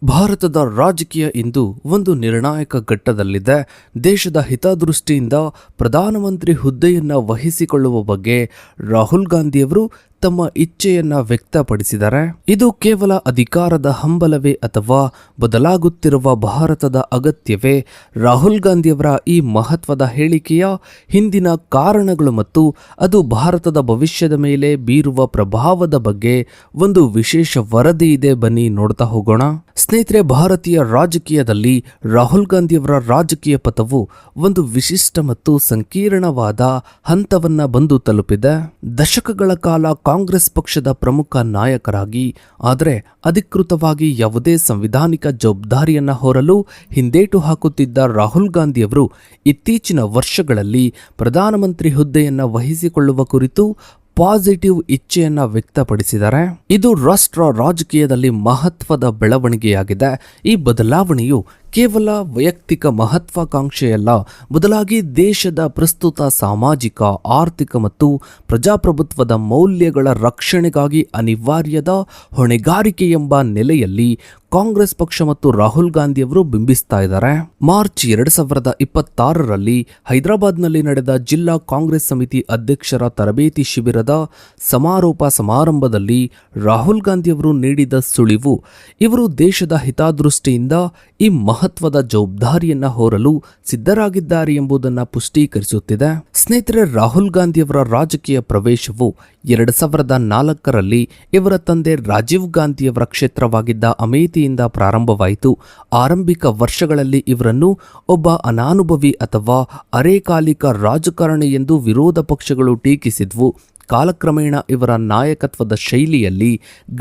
ಭಾರತದ ರಾಜಕೀಯ ಇಂದು ಒಂದು ನಿರ್ಣಾಯಕ ಘಟ್ಟದಲ್ಲಿದೆ. ದೇಶದ ಹಿತದೃಷ್ಟಿಯಿಂದ ಪ್ರಧಾನಮಂತ್ರಿ ಹುದ್ದೆಯನ್ನ ವಹಿಸಿಕೊಳ್ಳುವ ಬಗ್ಗೆ ರಾಹುಲ್ ಗಾಂಧಿಯವರು ತಮ್ಮ ಇಚ್ಛೆಯನ್ನ ವ್ಯಕ್ತಪಡಿಸಿದ್ದಾರೆ. ಇದು ಕೇವಲ ಅಧಿಕಾರದ ಹಂಬಲವೇ ಅಥವಾ ಬದಲಾಗುತ್ತಿರುವ ಭಾರತದ ಅಗತ್ಯವೇ? ರಾಹುಲ್ ಗಾಂಧಿಯವರ ಈ ಮಹತ್ವದ ಹೇಳಿಕೆಯ ಹಿಂದಿನ ಕಾರಣಗಳು ಮತ್ತು ಅದು ಭಾರತದ ಭವಿಷ್ಯದ ಮೇಲೆ ಬೀರುವ ಪ್ರಭಾವದ ಬಗ್ಗೆ ಒಂದು ವಿಶೇಷ ವರದಿ ಇದೆ, ಬನ್ನಿ ನೋಡ್ತಾ ಹೋಗೋಣ. ಸ್ನೇಹಿತರೆ, ಭಾರತೀಯ ರಾಜಕೀಯದಲ್ಲಿ ರಾಹುಲ್ ಗಾಂಧಿಯವರ ರಾಜಕೀಯ ಪಥವು ಒಂದು ವಿಶಿಷ್ಟ ಮತ್ತು ಸಂಕೀರ್ಣವಾದ ಹಂತವನ್ನ ಬಂದು ತಲುಪಿದೆ. ದಶಕಗಳ ಕಾಲ ಕಾಂಗ್ರೆಸ್ ಪಕ್ಷದ ಪ್ರಮುಖ ನಾಯಕರಾಗಿ, ಆದರೆ ಅಧಿಕೃತವಾಗಿ ಯಾವುದೇ ಸಂವಿಧಾನಿಕ ಜವಾಬ್ದಾರಿಯನ್ನ ಹೊರಲು ಹಿಂದೇಟು ಹಾಕುತ್ತಿದ್ದ ರಾಹುಲ್ ಗಾಂಧಿಯವರು ಇತ್ತೀಚಿನ ವರ್ಷಗಳಲ್ಲಿ ಪ್ರಧಾನಮಂತ್ರಿ ಹುದ್ದೆಯನ್ನ ವಹಿಸಿಕೊಳ್ಳುವ ಕುರಿತು ಪಾಸಿಟಿವ್ ಇಚ್ಛೆಯನ್ನ ವ್ಯಕ್ತಪಡಿಸಿದ್ದಾರೆ. ಇದು ರಾಷ್ಟ್ರ ರಾಜಕೀಯದಲ್ಲಿ ಮಹತ್ವದ ಬೆಳವಣಿಗೆಯಾಗಿದೆ. ಈ ಬದಲಾವಣೆಯು ಕೇವಲ ವೈಯಕ್ತಿಕ ಮಹತ್ವಾಕಾಂಕ್ಷೆಯಲ್ಲ, ಬದಲಾಗಿ ದೇಶದ ಪ್ರಸ್ತುತ ಸಾಮಾಜಿಕ, ಆರ್ಥಿಕ ಮತ್ತು ಪ್ರಜಾಪ್ರಭುತ್ವದ ಮೌಲ್ಯಗಳ ರಕ್ಷಣೆಗಾಗಿ ಅನಿವಾರ್ಯದ ಹೊಣೆಗಾರಿಕೆ ಎಂಬ ನೆಲೆಯಲ್ಲಿ ಕಾಂಗ್ರೆಸ್ ಪಕ್ಷ ಮತ್ತು ರಾಹುಲ್ ಗಾಂಧಿಯವರು ಬಿಂಬಿಸ್ತಾ ಇದ್ದಾರೆ. ಮಾರ್ಚ್ 2026ರಲ್ಲಿ ಹೈದರಾಬಾದ್ನಲ್ಲಿ ನಡೆದ ಜಿಲ್ಲಾ ಕಾಂಗ್ರೆಸ್ ಸಮಿತಿ ಅಧ್ಯಕ್ಷರ ತರಬೇತಿ ಶಿಬಿರದ ಸಮಾರೋಪ ಸಮಾರಂಭದಲ್ಲಿ ರಾಹುಲ್ ಗಾಂಧಿಯವರು ನೀಡಿದ ಸುಳಿವು ಇವರು ದೇಶದ ಹಿತದೃಷ್ಟಿಯಿಂದ ಈ ಮಹತ್ವದ ಜವಾಬ್ದಾರಿಯನ್ನ ಹೊರಲು ಸಿದ್ಧರಾಗಿದ್ದಾರೆ ಎಂಬುದನ್ನು ಪುಷ್ಟೀಕರಿಸುತ್ತಿದೆ. ಸ್ನೇಹಿತರೆ, ರಾಹುಲ್ ಗಾಂಧಿಯವರ ರಾಜಕೀಯ ಪ್ರವೇಶವು 2004ರಲ್ಲಿ ಇವರ ತಂದೆ ರಾಜೀವ್ ಗಾಂಧಿಯವರ ಕ್ಷೇತ್ರವಾಗಿದ್ದ ಅಮೇಥಿಯಿಂದ ಪ್ರಾರಂಭವಾಯಿತು. ಆರಂಭಿಕ ವರ್ಷಗಳಲ್ಲಿ ಇವರನ್ನು ಒಬ್ಬ ಅನಾನುಭವಿ ಅಥವಾ ಅರೆಕಾಲಿಕ ರಾಜಕಾರಣಿ ಎಂದು ವಿರೋಧ ಪಕ್ಷಗಳು ಟೀಕಿಸಿದ್ವು. ಕಾಲಕ್ರಮೇಣ ಇವರ ನಾಯಕತ್ವದ ಶೈಲಿಯಲ್ಲಿ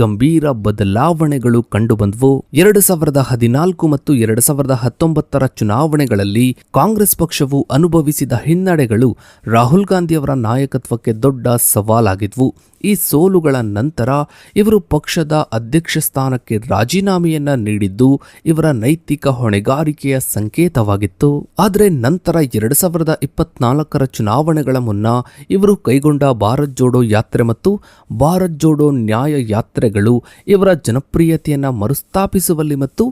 ಗಂಭೀರ ಬದಲಾವಣೆಗಳು ಕಂಡುಬಂದವು. 2014 ಮತ್ತು 2019ರ ಚುನಾವಣೆಗಳಲ್ಲಿ ಕಾಂಗ್ರೆಸ್ ಪಕ್ಷವು ಅನುಭವಿಸಿದ ಹಿನ್ನಡೆಗಳು ರಾಹುಲ್ ಗಾಂಧಿಯವರ ನಾಯಕತ್ವಕ್ಕೆ ದೊಡ್ಡ ಸವಾಲಾಗಿದ್ವು. ಈ ಸೋಲುಗಳ ನಂತರ ಇವರು ಪಕ್ಷದ ಅಧ್ಯಕ್ಷ ಸ್ಥಾನಕ್ಕೆ ರಾಜೀನಾಮೆಯನ್ನ ನೀಡಿದ್ದು ಇವರ ನೈತಿಕ ಹೊಣೆಗಾರಿಕೆಯ ಸಂಕೇತವಾಗಿತ್ತು. ಆದರೆ ನಂತರ 2024ರ ಚುನಾವಣೆಗಳ ಮುನ್ನ ಇವರು ಕೈಗೊಂಡ ಭಾರತ್ ಜೋಡೋ ಯಾತ್ರೆ ಮತ್ತು ಭಾರತ್ ಜೋಡೋ ನ್ಯಾಯ ಯಾತ್ರೆಗಳು ಇವರ ಜನಪ್ರಿಯತೆಯನ್ನ ಮರುಸ್ಥಾಪಿಸುವಲ್ಲಿ ಮತ್ತು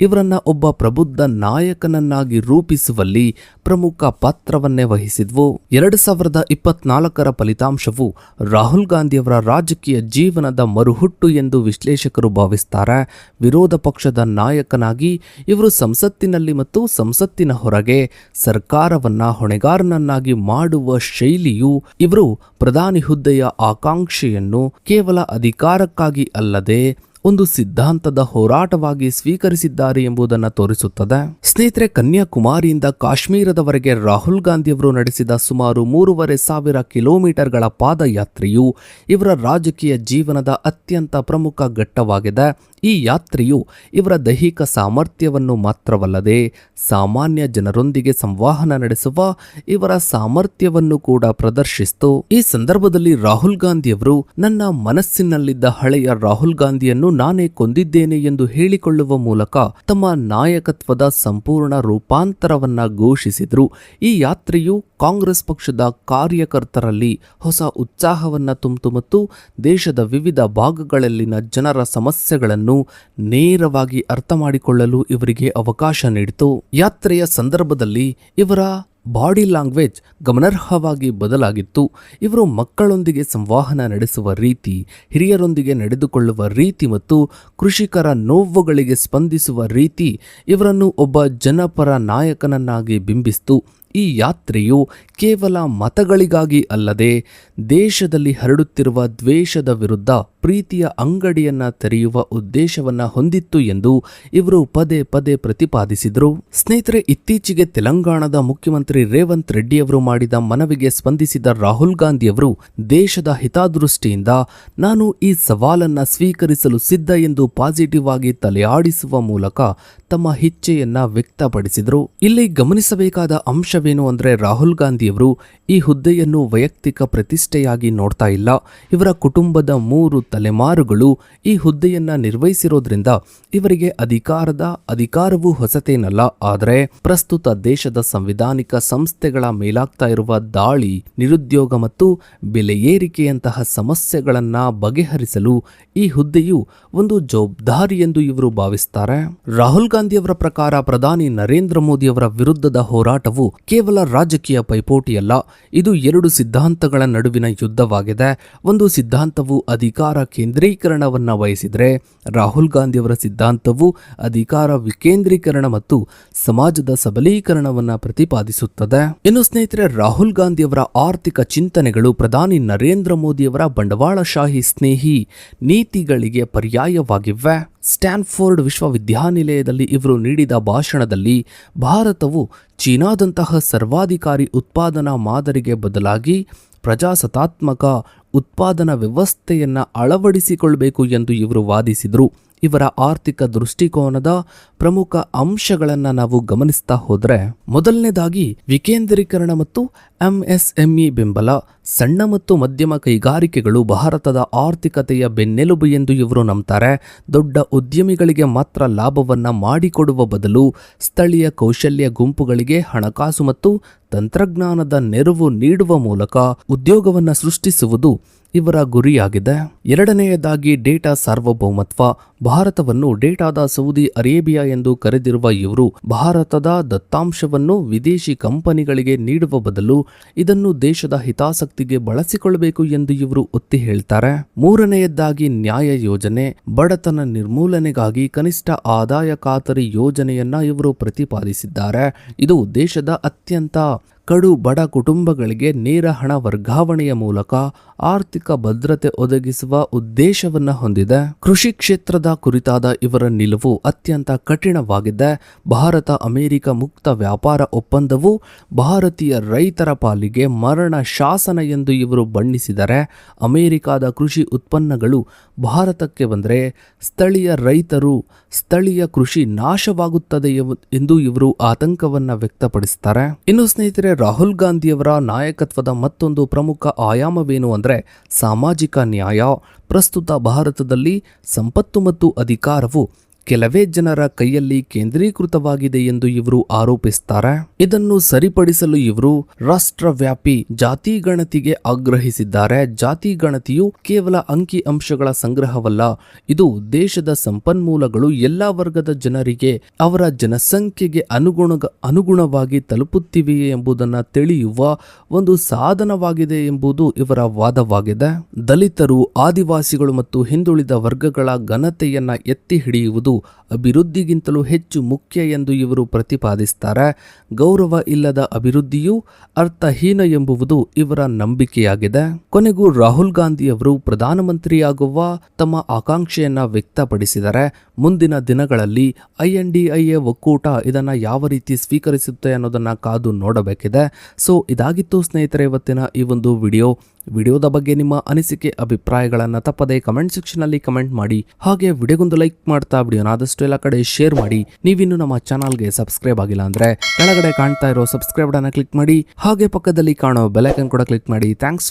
ಇವರನ್ನ ಒಬ್ಬ ಪ್ರಬುದ್ಧ ನಾಯಕನನ್ನಾಗಿ ರೂಪಿಸುವಲ್ಲಿ ಪ್ರಮುಖ ಪಾತ್ರವನ್ನೇ ವಹಿಸಿದ್ವು. 2024ರ ಫಲಿತಾಂಶವು ರಾಹುಲ್ ಗಾಂಧಿಯವರ ರಾಜಕೀಯ ಜೀವನದ ಮರುಹುಟ್ಟು ಎಂದು ವಿಶ್ಲೇಷಕರು ಭಾವಿಸುತ್ತಾರೆ. ವಿರೋಧ ಪಕ್ಷದ ನಾಯಕನಾಗಿ ಇವರು ಸಂಸತ್ತಿನಲ್ಲಿ ಮತ್ತು ಸಂಸತ್ತಿನ ಹೊರಗೆ ಸರ್ಕಾರವನ್ನ ಹೊಣೆಗಾರನನ್ನಾಗಿ ಮಾಡುವ ಶೈಲಿಯು ಇವರು ಪ್ರಧಾನಿ ಹುದ್ದೆಯ ಆಕಾಂಕ್ಷೆಯನ್ನು ಕೇವಲ ಅಧಿಕಾರಕ್ಕಾಗಿ ಅಲ್ಲದೆ ಒಂದು ಸಿದ್ಧಾಂತದ ಹೋರಾಟವಾಗಿ ಸ್ವೀಕರಿಸಿದ್ದಾರೆ ಎಂಬುದನ್ನು ತೋರಿಸುತ್ತದೆ. ಸ್ನೇಹಿತರೆ, ಕನ್ಯಾಕುಮಾರಿಯಿಂದ ಕಾಶ್ಮೀರದವರೆಗೆ ರಾಹುಲ್ ಗಾಂಧಿಯವರು ನಡೆಸಿದ ಸುಮಾರು 3,500 ಕಿಲೋಮೀಟರ್ಗಳ ಪಾದಯಾತ್ರೆಯು ಇವರ ರಾಜಕೀಯ ಜೀವನದ ಅತ್ಯಂತ ಪ್ರಮುಖ ಘಟ್ಟವಾಗಿದೆ. ಈ ಯಾತ್ರೆಯು ಇವರ ದೈಹಿಕ ಸಾಮರ್ಥ್ಯವನ್ನು ಮಾತ್ರವಲ್ಲದೆ ಸಾಮಾನ್ಯ ಜನರೊಂದಿಗೆ ಸಂವಹನ ನಡೆಸುವ ಇವರ ಸಾಮರ್ಥ್ಯವನ್ನು ಕೂಡ ಪ್ರದರ್ಶಿಸಿತು. ಈ ಸಂದರ್ಭದಲ್ಲಿ ರಾಹುಲ್ ಗಾಂಧಿಯವರು ನನ್ನ ಮನಸ್ಸಿನಲ್ಲಿದ್ದ ಹಳೆಯ ರಾಹುಲ್ ಗಾಂಧಿಯನ್ನು ನಾನೇ ಕೊಂದಿದ್ದೇನೆ ಎಂದು ಹೇಳಿಕೊಳ್ಳುವ ಮೂಲಕ ತಮ್ಮ ನಾಯಕತ್ವದ ಸಂಪೂರ್ಣ ರೂಪಾಂತರವನ್ನ ಘೋಷಿಸಿದರು. ಈ ಯಾತ್ರೆಯು ಕಾಂಗ್ರೆಸ್ ಪಕ್ಷದ ಕಾರ್ಯಕರ್ತರಲ್ಲಿ ಹೊಸ ಉತ್ಸಾಹವನ್ನ ತುಂಬಿತು ಮತ್ತು ದೇಶದ ವಿವಿಧ ಭಾಗಗಳಲ್ಲಿನ ಜನರ ಸಮಸ್ಯೆಗಳನ್ನು ನೇರವಾಗಿ ಅರ್ಥ ಮಾಡಿಕೊಳ್ಳಲು ಇವರಿಗೆ ಅವಕಾಶ ನೀಡಿತು. ಯಾತ್ರೆಯ ಸಂದರ್ಭದಲ್ಲಿ ಇವರ ಬಾಡಿ ಲ್ಯಾಂಗ್ವೇಜ್ ಗಮನಾರ್ಹವಾಗಿ ಬದಲಾಗಿತ್ತು. ಇವರು ಮಕ್ಕಳೊಂದಿಗೆ ಸಂವಹನ ನಡೆಸುವ ರೀತಿ, ಹಿರಿಯರೊಂದಿಗೆ ನಡೆದುಕೊಳ್ಳುವ ರೀತಿ ಮತ್ತು ಕೃಷಿಕರ ನೋವುಗಳಿಗೆ ಸ್ಪಂದಿಸುವ ರೀತಿ ಇವರನ್ನು ಒಬ್ಬ ಜನಪರ ನಾಯಕನನ್ನಾಗಿ ಬಿಂಬಿಸಿತು. ಈ ಯಾತ್ರೆಯು ಕೇವಲ ಮತಗಳಿಗಾಗಿ ಅಲ್ಲದೆ ದೇಶದಲ್ಲಿ ಹರಡುತ್ತಿರುವ ದ್ವೇಷದ ವಿರುದ್ಧ ಪ್ರೀತಿಯ ಅಂಗಡಿಯನ್ನ ತೆರೆಯುವ ಉದ್ದೇಶವನ್ನ ಹೊಂದಿತ್ತು ಎಂದು ಇವರು ಪದೇ ಪದೇ ಪ್ರತಿಪಾದಿಸಿದರು. ಸ್ನೇಹಿತರೆ, ಇತ್ತೀಚೆಗೆ ತೆಲಂಗಾಣದ ಮುಖ್ಯಮಂತ್ರಿ ರೇವಂತ್ ರೆಡ್ಡಿಯವರು ಮಾಡಿದ ಮನವಿಗೆ ಸ್ಪಂದಿಸಿದ ರಾಹುಲ್ ಗಾಂಧಿಯವರು ದೇಶದ ಹಿತದೃಷ್ಟಿಯಿಂದ ನಾನು ಈ ಸವಾಲನ್ನ ಸ್ವೀಕರಿಸಲು ಸಿದ್ಧ ಎಂದು ಪಾಸಿಟಿವ್ ಆಗಿ ತಲೆಯಾಡಿಸುವ ಮೂಲಕ ತಮ್ಮ ಇಚ್ಛೆಯನ್ನ ವ್ಯಕ್ತಪಡಿಸಿದರು. ಇಲ್ಲಿ ಗಮನಿಸಬೇಕಾದ ಅಂಶ ಅಂಶವೇನು ಅಂದರೆ ರಾಹುಲ್ ಗಾಂಧಿಯವರು ಈ ಹುದ್ದೆಯನ್ನು ವೈಯಕ್ತಿಕ ಪ್ರತಿಷ್ಠೆಯಾಗಿ ನೋಡ್ತಾ ಇಲ್ಲ. ಇವರ ಕುಟುಂಬದ 3 ತಲೆಮಾರುಗಳು ಈ ಹುದ್ದೆಯನ್ನ ನಿರ್ವಹಿಸಿರೋದ್ರಿಂದ ಇವರಿಗೆ ಅಧಿಕಾರವು ಹೊಸತೇನಲ್ಲ. ಆದರೆ ಪ್ರಸ್ತುತ ದೇಶದ ಸಂವಿಧಾನಿಕ ಸಂಸ್ಥೆಗಳ ಮೇಲಾಗ್ತಾ ಇರುವ ದಾಳಿ, ನಿರುದ್ಯೋಗ ಮತ್ತು ಬೆಲೆ ಏರಿಕೆಯಂತಹ ಸಮಸ್ಯೆಗಳನ್ನ ಬಗೆಹರಿಸಲು ಈ ಹುದ್ದೆಯು ಒಂದು ಜವಾಬ್ದಾರಿ ಎಂದು ಇವರು ಭಾವಿಸ್ತಾರೆ. ರಾಹುಲ್ ಗಾಂಧಿಯವರ ಪ್ರಕಾರ ಪ್ರಧಾನಿ ನರೇಂದ್ರ ಮೋದಿಯವರ ವಿರುದ್ಧದ ಹೋರಾಟವು ಕೇವಲ ರಾಜಕೀಯ ಪೈಪೋಟಿಯಲ್ಲ, ಇದು 2 ಸಿದ್ಧಾಂತಗಳ ನಡುವಿನ ಯುದ್ಧವಾಗಿದೆ. ಒಂದು ಸಿದ್ಧಾಂತವು ಅಧಿಕಾರ ಕೇಂದ್ರೀಕರಣವನ್ನ ವಹಿಸಿದರೆ, ರಾಹುಲ್ ಗಾಂಧಿಯವರ ಸಿದ್ಧಾಂತವು ಅಧಿಕಾರ ವಿಕೇಂದ್ರೀಕರಣ ಮತ್ತು ಸಮಾಜದ ಸಬಲೀಕರಣವನ್ನ ಪ್ರತಿಪಾದಿಸುತ್ತದೆ. ಇನ್ನು ಸ್ನೇಹಿತರೆ, ರಾಹುಲ್ ಗಾಂಧಿಯವರ ಆರ್ಥಿಕ ಚಿಂತನೆಗಳು ಪ್ರಧಾನಿ ನರೇಂದ್ರ ಮೋದಿಯವರ ಬಂಡವಾಳಶಾಹಿ ಸ್ನೇಹಿ ನೀತಿಗಳಿಗೆ ಪರ್ಯಾಯವಾಗಿವೆ. ಸ್ಟ್ಯಾನ್ಫೋರ್ಡ್ ವಿಶ್ವವಿದ್ಯಾನಿಲಯದಲ್ಲಿ ಇವರು ನೀಡಿದ ಭಾಷಣದಲ್ಲಿ ಭಾರತವು ಚೀನಾದಂತಹ ಸರ್ವಾಧಿಕಾರಿ ಉತ್ಪಾದನಾ ಮಾದರಿಗೆ ಬದಲಾಗಿ ಪ್ರಜಾಸತ್ತಾತ್ಮಕ ಉತ್ಪಾದನಾ ವ್ಯವಸ್ಥೆಯನ್ನು ಅಳವಡಿಸಿಕೊಳ್ಳಬೇಕು ಎಂದು ಇವರು ವಾದಿಸಿದರು. ಇವರ ಆರ್ಥಿಕ ದೃಷ್ಟಿಕೋನದ ಪ್ರಮುಖ ಅಂಶಗಳನ್ನು ನಾವು ಗಮನಿಸ್ತಾ ಹೋದರೆ, ಮೊದಲನೇದಾಗಿ ವಿಕೇಂದ್ರೀಕರಣ ಮತ್ತು ಎಂಎಸ್ಎಂಇ ಬೆಂಬಲ. ಸಣ್ಣ ಮತ್ತು ಮಧ್ಯಮ ಕೈಗಾರಿಕೆಗಳು ಭಾರತದ ಆರ್ಥಿಕತೆಯ ಬೆನ್ನೆಲುಬು ಎಂದು ಇವರು ನಂಬ್ತಾರೆ. ದೊಡ್ಡ ಉದ್ಯಮಿಗಳಿಗೆ ಮಾತ್ರ ಲಾಭವನ್ನ ಮಾಡಿಕೊಡುವ ಬದಲು ಸ್ಥಳೀಯ ಕೌಶಲ್ಯ ಗುಂಪುಗಳಿಗೆ ಹಣಕಾಸು ಮತ್ತು ತಂತ್ರಜ್ಞಾನದ ನೆರವು ನೀಡುವ ಮೂಲಕ ಉದ್ಯೋಗವನ್ನು ಸೃಷ್ಟಿಸುವುದು ಇವರ ಗುರಿಯಾಗಿದೆ. ಎರಡನೆಯದಾಗಿ ಡೇಟಾ ಸಾರ್ವಭೌಮತ್ವ. ಭಾರತವನ್ನು ಡೇಟಾದ ಸೌದಿ ಅರೇಬಿಯಾ ಎಂದು ಕರೆದಿರುವ ಇವರು ಭಾರತದ ದತ್ತಾಂಶವನ್ನು ವಿದೇಶಿ ಕಂಪನಿಗಳಿಗೆ ನೀಡುವ ಬದಲು ಇದನ್ನು ದೇಶದ ಹಿತಾಸಕ್ತಿಗೆ ಬಳಸಿಕೊಳ್ಳಬೇಕು ಎಂದು ಇವರು ಒತ್ತಿ ಹೇಳ್ತಾರೆ. ಮೂರನೆಯದಾಗಿ ನ್ಯಾಯ ಯೋಜನೆ. ಬಡತನ ನಿರ್ಮೂಲನೆಗಾಗಿ ಕನಿಷ್ಠ ಆದಾಯ ಖಾತರಿ ಯೋಜನೆಯನ್ನ ಇವರು ಪ್ರತಿಪಾದಿಸಿದ್ದಾರೆ. ಇದು ದೇಶದ ಅತ್ಯಂತ ಕಡು ಬಡ ಕುಟುಂಬಗಳಿಗೆ ನೇರ ಹಣ ವರ್ಗಾವಣೆಯ ಮೂಲಕ ಆರ್ಥಿಕ ಭದ್ರತೆ ಒದಗಿಸುವ ಉದ್ದೇಶವನ್ನು ಹೊಂದಿದೆ. ಕೃಷಿ ಕ್ಷೇತ್ರದ ಕುರಿತಾದ ಇವರ ನಿಲುವು ಅತ್ಯಂತ ಕಠಿಣವಾಗಿದೆ. ಭಾರತ ಅಮೆರಿಕ ಮುಕ್ತ ವ್ಯಾಪಾರ ಒಪ್ಪಂದವು ಭಾರತೀಯ ರೈತರ ಪಾಲಿಗೆ ಮರಣ ಶಾಸನ ಎಂದು ಇವರು ಬಣ್ಣಿಸಿದರೆ, ಅಮೆರಿಕದ ಕೃಷಿ ಉತ್ಪನ್ನಗಳು ಭಾರತಕ್ಕೆ ಬಂದರೆ ಸ್ಥಳೀಯ ಕೃಷಿ ನಾಶವಾಗುತ್ತದೆ ಎಂದು ಇವರು ಆತಂಕವನ್ನು ವ್ಯಕ್ತಪಡಿಸುತ್ತಾರೆ. ಇನ್ನು ಸ್ನೇಹಿತರೆ, ರಾಹುಲ್ ಗಾಂಧಿಯವರ ನಾಯಕತ್ವದ ಮತ್ತೊಂದು ಪ್ರಮುಖ ಆಯಾಮವೇನು ಅಂದರೆ ಸಾಮಾಜಿಕ ನ್ಯಾಯ. ಪ್ರಸ್ತುತ ಭಾರತದಲ್ಲಿ ಸಂಪತ್ತು ಮತ್ತು ಅಧಿಕಾರವು ಕೆಲವೇ ಜನರ ಕೈಯಲ್ಲಿ ಕೇಂದ್ರೀಕೃತವಾಗಿದೆ ಎಂದು ಇವರು ಆರೋಪಿಸುತ್ತಾರೆ. ಇದನ್ನು ಸರಿಪಡಿಸಲು ಇವರು ರಾಷ್ಟ್ರವ್ಯಾಪಿ ಜಾತಿ ಗಣತಿಗೆ ಆಗ್ರಹಿಸಿದ್ದಾರೆ. ಜಾತಿ ಗಣತಿಯು ಕೇವಲ ಅಂಕಿ ಅಂಶಗಳ ಸಂಗ್ರಹವಲ್ಲ, ಇದು ದೇಶದ ಸಂಪನ್ಮೂಲಗಳು ಎಲ್ಲ ವರ್ಗದ ಜನರಿಗೆ ಅವರ ಜನಸಂಖ್ಯೆಗೆ ಅನುಗುಣವಾಗಿ ತಲುಪುತ್ತಿವೆಯೇ ಎಂಬುದನ್ನು ತಿಳಿಯುವ ಒಂದು ಸಾಧನವಾಗಿದೆ ಎಂಬುದು ಇವರ ವಾದವಾಗಿದೆ. ದಲಿತರು, ಆದಿವಾಸಿಗಳು ಮತ್ತು ಹಿಂದುಳಿದ ವರ್ಗಗಳ ಘನತೆಯನ್ನ ಎತ್ತಿ ಹಿಡಿಯುವುದು ಅಭಿವೃದ್ಧಿಗಿಂತಲೂ ಹೆಚ್ಚು ಮುಖ್ಯ ಎಂದು ಇವರು ಪ್ರತಿಪಾದಿಸುತ್ತಾರೆ. ಗೌರವ ಇಲ್ಲದ ಅಭಿವೃದ್ಧಿಯು ಅರ್ಥಹೀನ ಎಂಬುದು ಇವರ ನಂಬಿಕೆಯಾಗಿದೆ. ಕೊನೆಗೂ ರಾಹುಲ್ ಗಾಂಧಿಯವರು ಪ್ರಧಾನಮಂತ್ರಿಯಾಗುವ ತಮ್ಮ ಆಕಾಂಕ್ಷೆಯನ್ನ ವ್ಯಕ್ತಪಡಿಸಿದರೆ, ಮುಂದಿನ ದಿನಗಳಲ್ಲಿ INDIA ಒಕ್ಕೂಟ ಇದನ್ನ ಯಾವ ರೀತಿ ಸ್ವೀಕರಿಸುತ್ತೆ ಅನ್ನೋದನ್ನ ಕಾದು ನೋಡಬೇಕಿದೆ. ಸೊ ಇದಾಗಿತ್ತು ಸ್ನೇಹಿತರೆ ಇವತ್ತಿನ ಈ ಒಂದು ವಿಡಿಯೋದ ಬಗ್ಗೆ ನಿಮ್ಮ ಅನಿಸಿಕೆ ಅಭಿಪ್ರಾಯಗಳನ್ನು ತಪ್ಪದೆ ಕಮೆಂಟ್ ಸೆಕ್ಷನ್ ಅಲ್ಲಿ ಕಮೆಂಟ್ ಮಾಡಿ. ಹಾಗೆ ವಿಡಿಯೋಗೊಂದು ಲೈಕ್ ಮಾಡ್ತಾ ವಿಡಿಯೋನ ಆದಷ್ಟು ಎಲ್ಲ ಕಡೆ ಶೇರ್ ಮಾಡಿ. ನೀವಿನ್ನು ನಮ್ಮ ಚಾನಲ್ಗೆ ಸಬ್ಸ್ಕ್ರೈಬ್ ಆಗಿಲ್ಲ ಅಂದ್ರೆ ಕೆಳಗಡೆ ಕಾಣ್ತಾ ಇರೋ ಸಬ್ಸ್ಕ್ರೈಬ್ ಅನ್ನ ಕ್ಲಿಕ್ ಮಾಡಿ. ಹಾಗೆ ಪಕ್ಕದಲ್ಲಿ ಕಾಣೋ ಬೆಲ್ ಐಕಾನ್ ಕೂಡ ಕ್ಲಿಕ್ ಮಾಡಿ. ಥ್ಯಾಂಕ್ಸ್.